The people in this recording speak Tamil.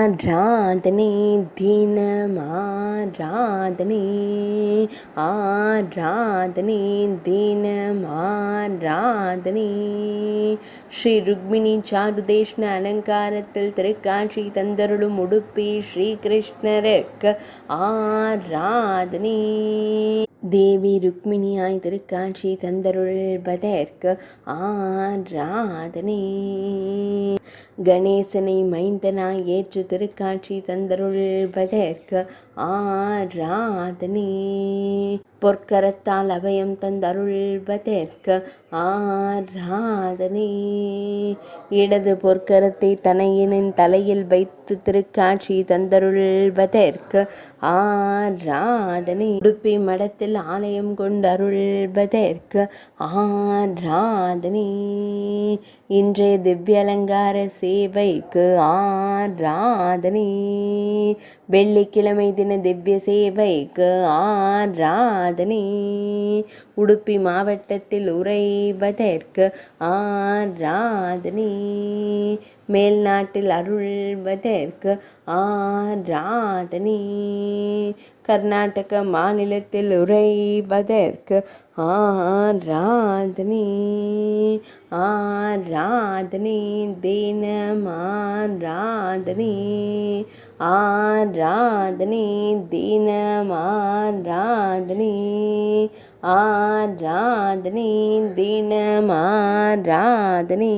ஆராதனை தினம் ஆராதனை ஆராதனை தினம் ஆராதனை. ஸ்ரீ ருக்மிணி சாருதேஷ்ண அலங்காரத்தில் திருக்காட்சி தந்தருளும் உடுப்பி ஸ்ரீ கிருஷ்ணருக்கு ஆராதனை. தேவி ருக்மிணியாய் திருக்காட்சி தந்தருள்வதற்கு ஆராதனை. கணேசனை மைந்தனாய் ஏற்று திருக்காட்சி தந்தருள்வதற்கு ஆராதனை. பொற்கரத்தால் அபயம் தந்தருள்வதற்கு ஆராதனை. இடது பொற்கரத்தை தனையனின் தலையில் வைத்து திருக்காட்சி தந்தருள்வதற்கு ஆராதனை. உடுப்பி மடத்தில் ஆலயம் கொண்டருள்வதற்கு ஆராதனை. இன்றைய திவ்ய அலங்கார சேவைக்கு ஆராதனை. வெள்ளிக்கிழமை தின திவ்ய சேவைக்கு ஆராதனை. உடுப்பி மாவட்டத்தில் உறைவதற்கு ஆராதனை. மேல்நாட்டில் அருள்வதற்கு ஆராதனை. கர்நாடக மாநிலத்தில் உறைவதற்கு ஆராதனை. ஆராதனை தினம் ஆராதனை. ஆராதனை தினம் ஆராதனை. ஆராதனை தினம் ஆராதனை.